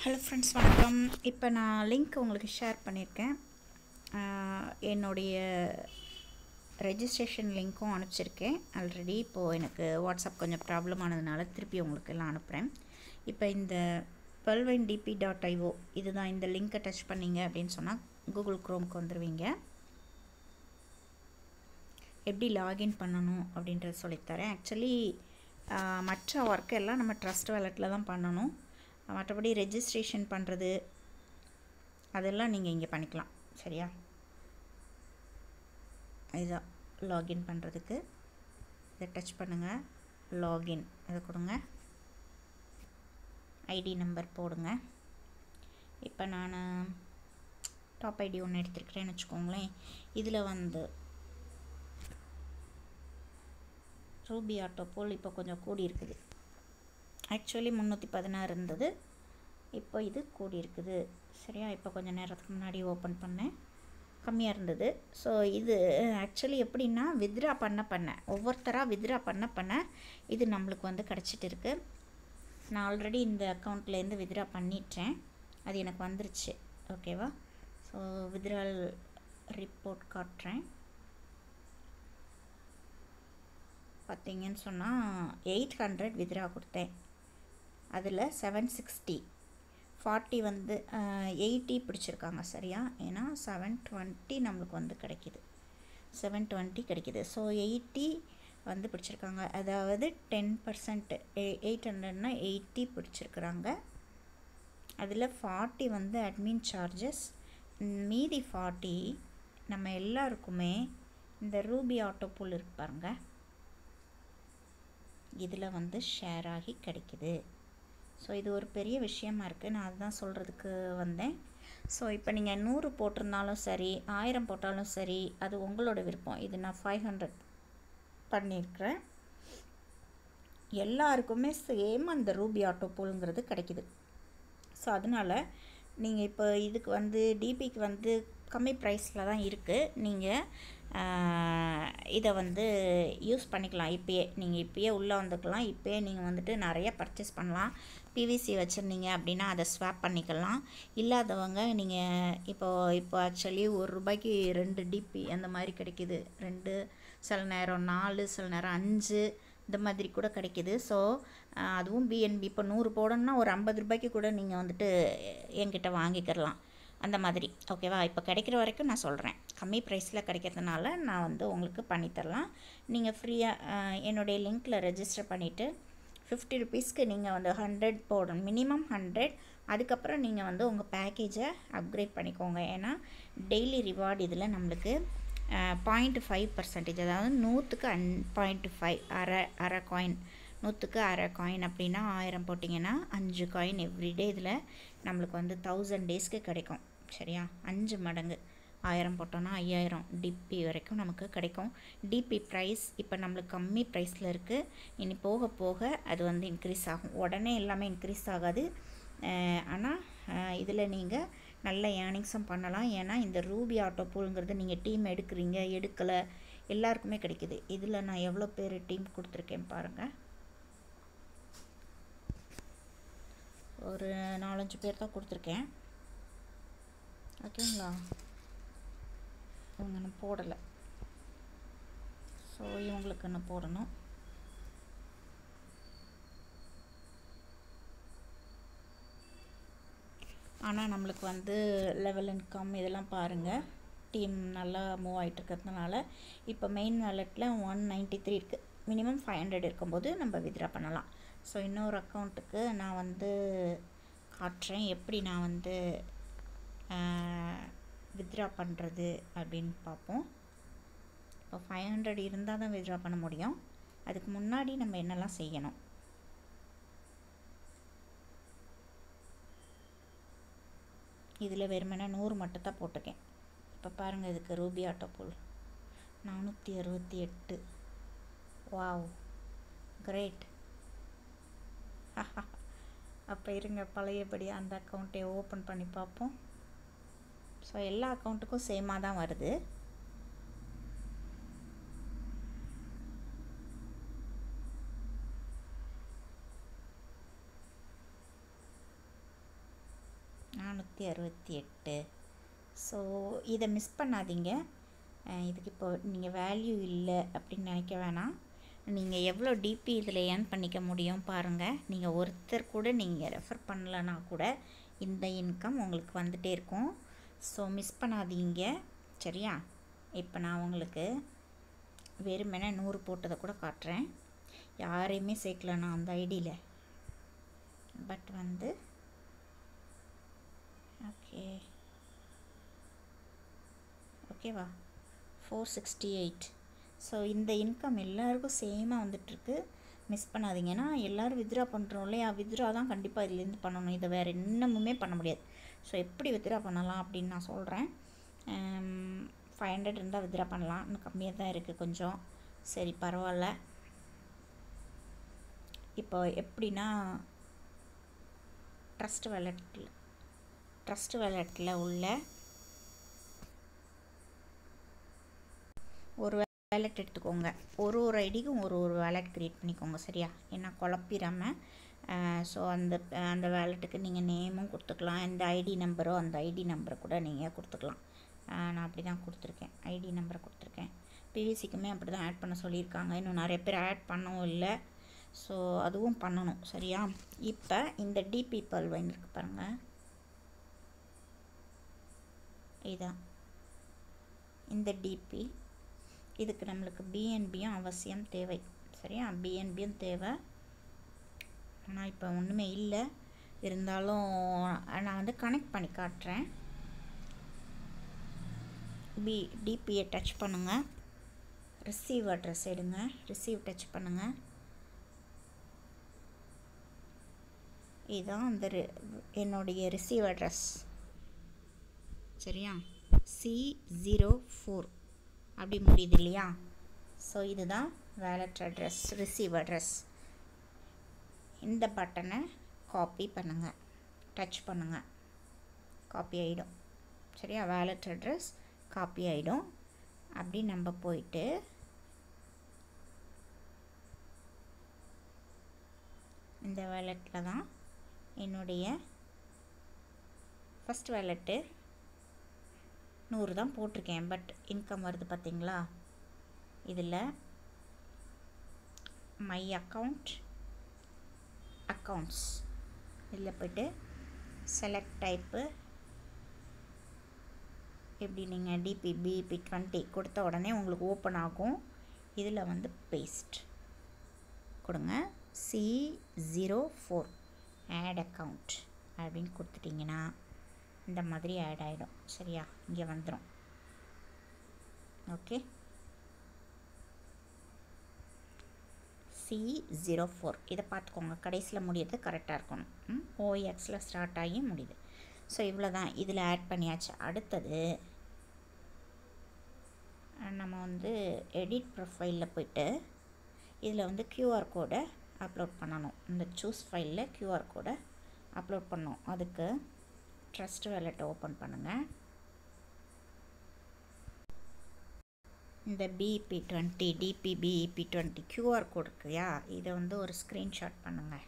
Hello friends, வணக்கம். இப்போ நான் லிங்க் உங்களுக்கு ஷேர் பண்ணியிருக்கேன். என்னுடைய ரெஜிஸ்ட்ரேஷன் லிங்க்கும் அனுப்பிச்சிருக்கேன் ஆல்ரெடி. இப்போது எனக்கு வாட்ஸ்அப் கொஞ்சம் ப்ராப்ளம் ஆனதுனால திருப்பி உங்களுக்கு எல்லாம் அனுப்புகிறேன். இப்போ இந்த pearlvine.dp.io இதுதான். இந்த லிங்க்கை டச் பண்ணிங்க அப்படின்னு சொன்னால் கூகுள் க்ரோம்க்கு வந்துடுவீங்க. எப்படி லாகின் பண்ணணும் அப்படின்றத சொல்லித்தரேன். ஆக்சுவலி மற்ற ஒர்க் எல்லாம் நம்ம ட்ரஸ்ட் வாலெட்டில் தான் பண்ணணும். மற்றபடி ரெஜிஸ்ட்ரேஷன் பண்ணுறது அதெல்லாம் நீங்கள் இங்கே பண்ணிக்கலாம். சரியா? இதுதான் லாகின் பண்ணுறதுக்கு. இதை டச் பண்ணுங்கள். லாகின் இதை கொடுங்க. ஐடி நம்பர் போடுங்க. இப்போ நான் டாப் ஐடி ஒன்று எடுத்துருக்கிறேன்னு வச்சுக்கோங்களேன். இதில் வந்து ரூபி ஆட்டோபோல் இப்போ கொஞ்சம் கூடி இருக்குது. ஆக்சுவலி 316 இருந்தது, இப்போ இது கூடி இருக்குது. சரியா? இப்போ கொஞ்சம் நேரத்துக்கு முன்னாடி ஓப்பன் பண்ணேன், கம்மியாக இருந்தது. ஸோ இது ஆக்சுவலி எப்படின்னா வித்ரா பண்ண ஒவ்வொருத்தராக வித்ரா பண்ண இது நம்மளுக்கு வந்து கிடச்சிட்டு இருக்குது. நான் ஆல்ரெடி இந்த அக்கௌண்ட்லேருந்து வித்ரா பண்ணிட்டேன், அது எனக்கு வந்துருச்சு. ஓகேவா? ஸோ வித்ரால் ரிப்போர்ட் காட்டுறேன். பார்த்தீங்கன்னு சொன்னால் 800 வித்ரா கொடுத்தேன். அதில் 760 40 வந்து 80 பிடிச்சிருக்காங்க. சரியா? ஏன்னா 720 நம்மளுக்கு வந்து கிடைக்கிது. 720 கிடைக்கிது. ஸோ 80 வந்து பிடிச்சிருக்காங்க. அதாவது 10%. 800னா 80 பிடிச்சிருக்கிறாங்க. அதில் 40 வந்து அட்மின் சார்ஜஸ். மீதி 40 நம்ம எல்லாருக்குமே இந்த ரூபி ஆட்டோபோல் இருக்கு பாருங்க, இதில் வந்து ஷேர் ஆகி கிடைக்கிது. ஸோ இது ஒரு பெரிய விஷயமா இருக்குது. நான் அதுதான் சொல்கிறதுக்கு வந்தேன். ஸோ இப்போ நீங்கள் 100 போட்டிருந்தாலும் சரி, 1000 போட்டாலும் சரி, அது உங்களோட விருப்பம். இது நான் 500 பண்ணியிருக்கிறேன். எல்லாருக்குமே சேம் அந்த ரூபி ஆட்டோபோலுங்கிறது கிடைக்கிது. ஸோ அதனால் நீங்கள் இப்போ இதுக்கு வந்து டிபிக்கு வந்து கம்மி ப்ரைஸில் தான் இருக்குது. நீங்கள் இதை வந்து யூஸ் பண்ணிக்கலாம். இப்போயே உள்ளே வந்துக்கலாம். இப்போயே நீங்கள் வந்துட்டு நிறைய பர்ச்சேஸ் பண்ணலாம். பிவிசி வச்சுருந்தீங்க அப்படின்னா அதை ஸ்வாப் பண்ணிக்கலாம். இல்லாதவங்க நீங்கள் இப்போ ஆக்சுவலி ₹1 2 டிபி அந்த மாதிரி கிடைக்கிது. 2 சில நேரம் 4, சில நேரம் 5 இந்த மாதிரி கூட கிடைக்கிது. ஸோ அதுவும் பிஎன்பி. இப்போ 100 போடணுன்னா ஒரு ₹50 கூட நீங்கள் வந்துட்டு என்கிட்ட வாங்கிக்கிறலாம். அந்த மாதிரி. ஓகேவா? இப்போ கிடைக்கிற வரைக்கும் நான் சொல்கிறேன். கம்மி ப்ரைஸில் கிடைக்கிறதுனால நான் வந்து உங்களுக்கு பண்ணித்தரலாம். நீங்கள் ஃப்ரீயாக என்னுடைய லிங்க்கில் ரெஜிஸ்டர் பண்ணிவிட்டு ₹50 நீங்கள் வந்து 100 போடணும். மினிமம் 100. அதுக்கப்புறம் நீங்கள் வந்து உங்கள் பேக்கேஜை அப்கிரேட் பண்ணிக்கோங்க. ஏன்னா டெய்லி ரிவார்டு இதில் நம்மளுக்கு 0.5%, அதாவது 100க்கு 0.5 அரை காயின். 100க்கு அரை காயின் அப்படின்னா 1000 போட்டிங்கன்னா 5 காயின் எவ்ரிடே இதில் நம்மளுக்கு வந்து 1000 டேஸ்க்கு கிடைக்கும். சரியா? 5 மடங்கு. 1000 போட்டோன்னா 5000 டிபி வரைக்கும் நமக்கு கிடைக்கும். டிபி ப்ரைஸ் இப்போ நம்மளுக்கு கம்மி ப்ரைஸில் இருக்குது. இனி போக போக அது வந்து இன்க்ரீஸ் ஆகும். உடனே எல்லாமே இன்க்ரீஸ் ஆகாது. ஆனால் இதில் நீங்கள் நல்ல ஏர்னிங்ஸும் பண்ணலாம். ஏன்னா இந்த ரூபி ஆட்டோபோலுங்கிறது நீங்கள் டீம் எடுக்கலை, எல்லாருக்குமே கிடைக்கிது. இதில் நான் எவ்வளோ பேர் டீம் கொடுத்துருக்கேன் பாருங்கள். ஒரு 4-5 பேர் தான் கொடுத்துருக்கேன். ஓகேங்களா? இவங்க நான் போடலை. ஸோ இவங்களுக்கு நான் போடணும். ஆனால் நம்மளுக்கு வந்து லெவல் இன்கம் இதெல்லாம் பாருங்கள், டீம் நல்லா மூவ் ஆகிட்டு இருக்கிறதுனால இப்போ மெயின் வாலெட்டில் 193 இருக்குது. மினிமம் 500 இருக்கும்போது நம்ம வித்ரா பண்ணலாம். ஸோ இன்னொரு அக்கௌண்ட்டுக்கு நான் வந்து காட்டுறேன் எப்படி நான் வந்து வித்ரா பண்ணுறது அப்படின்னு பார்ப்போம். இப்போ 500 இருந்தால் தான் வித்ரா பண்ண முடியும். அதுக்கு முன்னாடி நம்ம என்னெல்லாம் செய்யணும்? இதில் வெறுமனே 100 மட்டும் தான் போட்டிருக்கேன். இப்போ பாருங்கள், இதுக்கு ரூபி ஆட்டோபோல் 468. Wow, great. அப்போ இருங்க, பழையபடி அந்த அக்கௌண்ட்டை ஓப்பன் பண்ணி பார்ப்போம். ஸோ எல்லா அக்கௌண்ட்டுக்கும் சேமாக தான் வருது. 468. ஸோ இதை மிஸ் பண்ணாதீங்க. இதுக்கு இப்போ நீங்கள் வேல்யூ இல்லை அப்படின்னு நினைக்க வேணாம். நீங்கள் எவ்வளோ டிபி இதில் ஏர்ன் பண்ணிக்க முடியும் பாருங்கள். நீங்கள் ஒருத்தர் கூட நீங்கள் ரெஃபர் பண்ணலன்னா கூட இந்த இன்கம் உங்களுக்கு வந்துகிட்டே இருக்கும். ஸோ மிஸ் பண்ணாதீங்க, சரியா? இப்போ நான் உங்களுக்கு வெறுமனே 100 போட்டதை கூட காட்டுறேன். யாரையுமே சேர்க்கல நான் அந்த ஐடியில். பட் வந்து ஓகேவா, 468. ஸோ இந்த இன்கம் எல்லாருக்கும் சேமாக வந்துட்டுருக்கு. மிஸ் பண்ணாதீங்கன்னா, எல்லோரும் வித்ட்ரா பண்ணுறோம் இல்லையா? வித்ட்ரா தான் கண்டிப்பாக இதுலேருந்து பண்ணணும். இதை வேறு இன்னமுமே பண்ண முடியாது. ஸோ எப்படி வித்ட்ரா பண்ணலாம் அப்படின்னு நான் சொல்கிறேன். 500 இருந்தால் வித்ட்ரா பண்ணலாம். இன்னும் கம்மியாக தான் இருக்குது கொஞ்சம். சரி, பரவாயில்ல. இப்போ எப்படின்னா, ட்ரஸ்ட் வேலெட்டில் உள்ள ஒரு வேலெட் எடுத்துக்கோங்க. ஒரு ஐடிக்கும் ஒரு வேலெட் க்ரியேட் பண்ணிக்கோங்க, சரியா? ஏன்னா குழப்பிடாமல். ஸோ அந்த வேலெட்டுக்கு நீங்கள் நேமும் கொடுத்துக்கலாம். எந்த ஐடி நம்பரோ அந்த ஐடி நம்பரை கூட நீங்கள் கொடுத்துக்கலாம். நான் அப்படி தான் கொடுத்துருக்கேன், ஐடி நம்பரை கொடுத்துருக்கேன். பிவிசிக்குமே அப்படி தான் ஆட் பண்ண சொல்லியிருக்காங்க. இன்னும் நிறைய பேர் ஆட் பண்ணவும் இல்லை. ஸோ அதுவும் பண்ணணும், சரியா? இப்போ இந்த டிபி பல்வைன் இருக்கு பாருங்கள், இதான் இந்த டிபி. இதுக்கு நம்மளுக்கு பிஎன்பியும் அவசியம் தேவை, சரியா? பிஎன்பியும் தேவை. ஆனால் இப்போ ஒன்றுமே இல்லை. இருந்தாலும் நான் வந்து கனெக்ட் பண்ணி காட்டுறேன். டிபியை டச் பண்ணுங்கள். ரிசீவ் அட்ரஸ் எடுங்க. ரிசீவ் டச் பண்ணுங்கள். இதுதான் அந்த என்னுடைய ரிசீவ் அட்ரஸ், சரியா? C04 அப்படி முடியுது இல்லையா? ஸோ இதுதான் வேலட் அட்ரஸ், ரிசீவ் அட்ரஸ். இந்த பட்டனை காப்பி பண்ணுங்கள், டச் பண்ணுங்கள், காப்பி ஆகிடும், சரியா? வேலட் அட்ரஸ் காப்பி ஆகிடும். அப்படி நம்ம போயிட்டு இந்த வேலெட்டில் தான் என்னுடைய ஃபஸ்ட் வேலெட்டு 100 தான் போட்டிருக்கேன். பட் இன்கம் வருது பார்த்தீங்களா? இதில் மை அக்கௌண்ட்ஸ் இதில் போய்ட்டு செலக்ட் டைப்பு. எப்படி நீங்கள் பிபி20 கொடுத்த உடனே உங்களுக்கு ஓப்பன் ஆகும். இதில் வந்து பேஸ்ட் கொடுங்க. C04 ஆட் அக்கௌண்ட் அப்படின்னு கொடுத்துட்டிங்கன்னா இந்த மாதிரி ஆட் ஆகிடும், சரியா? இங்கே வந்துடும். ஓகே, C04 இதை பார்த்துக்கோங்க. கடைசியில் முடியுது கரெக்டாக இருக்கணும். OXல ஸ்டார்ட் ஆகி முடியுது. ஸோ இவ்வளோ தான். இதில் ஆட் பண்ணியாச்சு. அடுத்தது நம்ம வந்து எடிட் ப்ரொஃபைலில் போய்ட்டு இதில் வந்து QR கோடை அப்லோட் பண்ணணும். இந்த சூஸ் ஃபைலில் QR கோடை அப்லோட் பண்ணணும். அதுக்கு ட்ரஸ்ட் வேலெட்டை ஓப்பன் பண்ணுங்கள். இந்த BEP20 DPBEP20 QR கோட் இருக்குயா, இதை வந்து ஒரு ஸ்க்ரீன்ஷாட் பண்ணுங்கள்.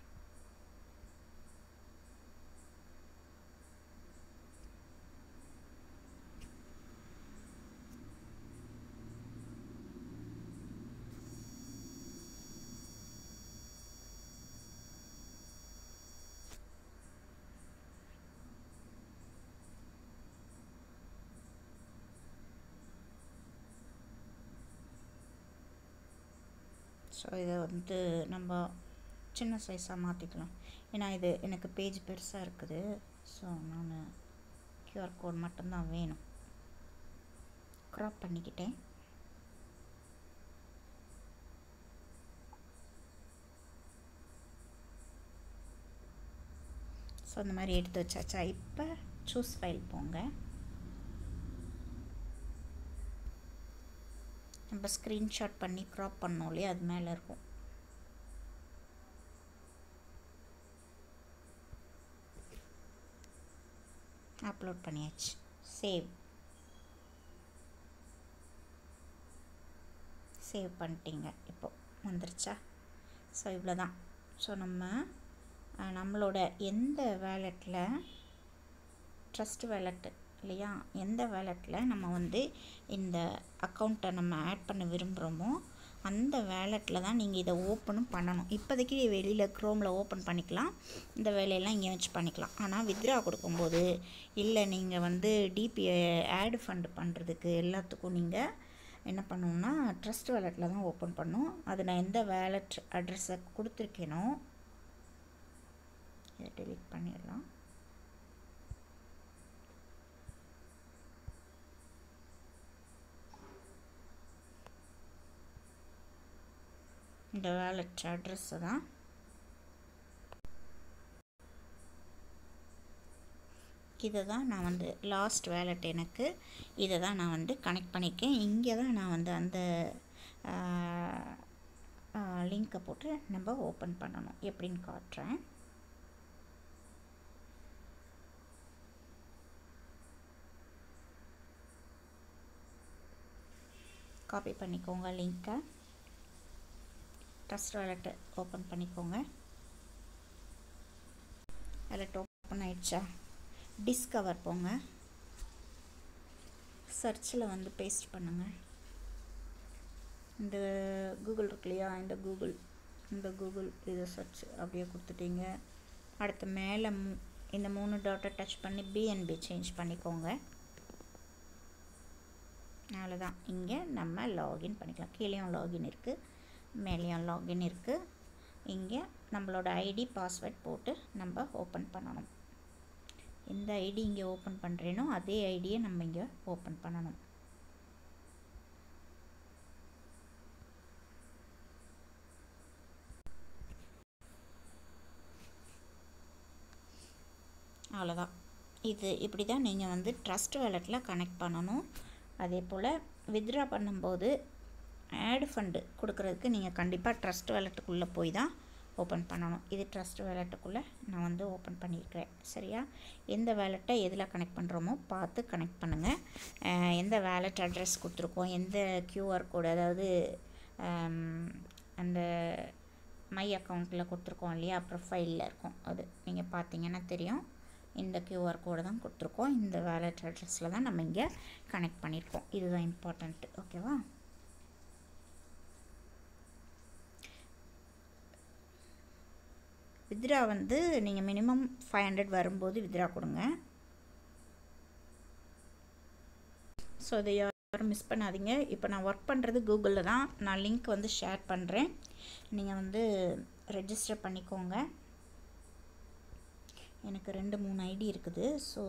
ஸோ இதை வந்து நம்ம சின்ன சைஸாக மாற்றிக்கலாம். ஏன்னா இது எனக்கு பேஜ் பெருசாக இருக்குது. ஸோ நான் QR கோட் மட்டும்தான் வேணும். க்ராப் பண்ணிக்கிட்டேன். ஸோ அந்த மாதிரி எடுத்து வச்சாச்சா? இப்போ சூஸ் ஃபைல் போங்க. நம்ம ஸ்க்ரீன்ஷாட் பண்ணி க்ராப் பண்ணோம் இல்லையா, அது மேலே இருக்கும். அப்லோட் பண்ணியாச்சு. சேவ் பண்ணிட்டீங்க. இப்போ வந்துருச்சா? ஸோ இவ்வளோ தான். ஸோ நம்மளோட எந்த வேலெட்டில் ட்ரஸ்ட் வேலெட் இல்லையா, எந்த வேலெட்டில் நம்ம வந்து இந்த அக்கௌண்ட்டை நம்ம ஆட் பண்ண விரும்புகிறோமோ அந்த வேலெட்டில் தான் நீங்கள் இதை ஓப்பனும் பண்ணணும். இப்போதைக்கு வெளியில் க்ரோமில் ஓப்பன் பண்ணிக்கலாம், இந்த வேலையெல்லாம் இங்கே வச்சு பண்ணிக்கலாம். ஆனால் வித்ட்ரா கொடுக்கும்போது இல்லை நீங்கள் வந்து டிபிஐ ஆட் ஃபண்ட் பண்ணுறதுக்கு எல்லாத்துக்கும் நீங்கள் என்ன பண்ணணும்னா ட்ரஸ்ட் வேலெட்டில் தான் ஓப்பன் பண்ணணும். அது நான் எந்த வேலெட் அட்ரஸை கொடுத்துருக்கேனோ இதை டெலீட் பண்ணிடலாம். இந்த வேலெட் அட்ரஸை தான் இதை தான் நான் வந்து லாஸ்ட் வேலெட் எனக்கு இதை தான் நான் வந்து கனெக்ட் பண்ணியிருக்கேன். இங்கே தான் நான் வந்து அந்த லிங்க்கை போட்டு நம்ம ஓப்பன் பண்ணணும். எப்படின்னு காட்டுறேன். காப்பி பண்ணிக்கோங்க லிங்க்கை, ட்ரஸ்ட் வேலெட்டை ஓப்பன் பண்ணிக்கோங்க. வேலெட் ஓப்பன் ஆயிடுச்சா, டிஸ்கவர் போங்க, சர்ச்சில் வந்து பேஸ்ட் பண்ணுங்கள். இந்த கூகுள் இருக்கு இல்லையா, இந்த கூகுள் இதை சர்ச் அப்படியே கொடுத்துட்டீங்க. அடுத்து மேலே இந்த 3 டாட்டை டச் பண்ணி பிஎன்பி சேஞ்ச் பண்ணிக்கோங்க. அவ்வளோதான். இங்கே நம்ம லாகின் பண்ணிக்கலாம். கீழேயும் லாகின் இருக்குது, மேலேயும் லாகின் இருக்குது. இங்கே நம்மளோட ஐடி பாஸ்வேர்ட் போட்டு நம்ம ஓப்பன் பண்ணணும். எந்த ஐடி இங்கே ஓப்பன் பண்ணுறேனோ அதே ஐடியை நம்ம இங்கே ஓப்பன் பண்ணணும். அவ்வளோதான். இது இப்படி தான் நீங்கள் வந்து ட்ரஸ்ட் வேலெட்டில் கனெக்ட் பண்ணணும். அதே போல் வித்ட்ரா பண்ணும்போது ஆட் ஃபண்டு கொடுக்குறதுக்கு நீங்கள் கண்டிப்பாக ட்ரஸ்ட் வேலெட்டுக்குள்ளே போய் தான் ஓப்பன் பண்ணணும். இது ட்ரஸ்ட் வேலெட்டுக்குள்ளே நான் வந்து ஓப்பன் பண்ணியிருக்கிறேன். சரியா, எந்த வேலெட்டை எதில் கனெக்ட் பண்ணுறோமோ பார்த்து கனெக்ட் பண்ணுங்கள். எந்த வேலெட் அட்ரஸ் கொடுத்துருக்கோம், எந்த கியூஆர் கோடு, அதாவது அந்த மை அக்கௌண்ட்டில் கொடுத்துருக்கோம் இல்லையா, ப்ரொஃபைலில் இருக்கும், அது நீங்கள் பார்த்தீங்கன்னா தெரியும். இந்த கியூஆர் கோடை தான் கொடுத்துருக்கோம். இந்த வேலெட் அட்ரஸில் தான் நம்ம இங்கே கனெக்ட் பண்ணியிருக்கோம். இதுதான் இம்பார்ட்டண்ட்டு. ஓகேவா, வித்ட்ரா வந்து நீங்கள் மினிமம் 500 வரும்போது வித்ட்ரா கொடுங்க. ஸோ இதை யாரும் மிஸ் பண்ணாதீங்க. இப்போ நான் ஒர்க் பண்ணுறது கூகுளில் தான். நான் லிங்க் வந்து ஷேர் பண்ணுறேன், நீங்கள் வந்து ரெஜிஸ்டர் பண்ணிக்கோங்க. எனக்கு 2-3 ஐடி இருக்குது, ஸோ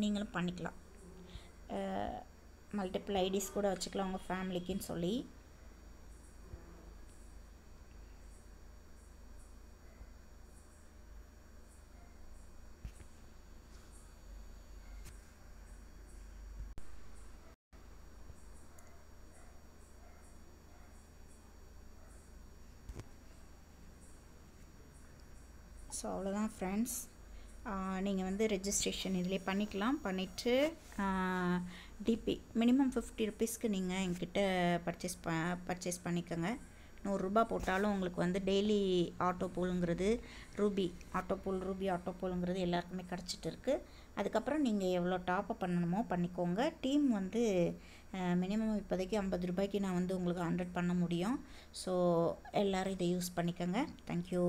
நீங்களும் பண்ணிக்கலாம். மல்டிபிள் ஐடிஸ் கூட வச்சுக்கலாம் உங்கள் ஃபேமிலிக்குன்னு சொல்லி. ஸோ அவ்வளோதான் ஃப்ரெண்ட்ஸ். நீங்கள் வந்து ரெஜிஸ்ட்ரேஷன் இதிலே பண்ணிக்கலாம். பண்ணிவிட்டு டிபி மினிமம் 50 ருபீஸ்க்கு நீங்கள் என்கிட்ட பர்ச்சேஸ் பண்ணிக்கோங்க. 100 ரூபா போட்டாலும் உங்களுக்கு வந்து டெய்லி ஆட்டோ பூலுங்கிறது ரூபி ஆட்டோ பூலுங்கிறது எல்லாருக்குமே கிடச்சிட்டு இருக்குது. அதுக்கப்புறம் நீங்கள் எவ்வளோ டாப்அப் பண்ணணுமோ பண்ணிக்கோங்க. டீம் வந்து மினிமம் இப்போதைக்கு 50 ரூபாய்க்கு நான் வந்து உங்களுக்கு 100 பண்ண முடியும். ஸோ எல்லோரும் இதை யூஸ் பண்ணிக்கோங்க. தேங்க்யூ.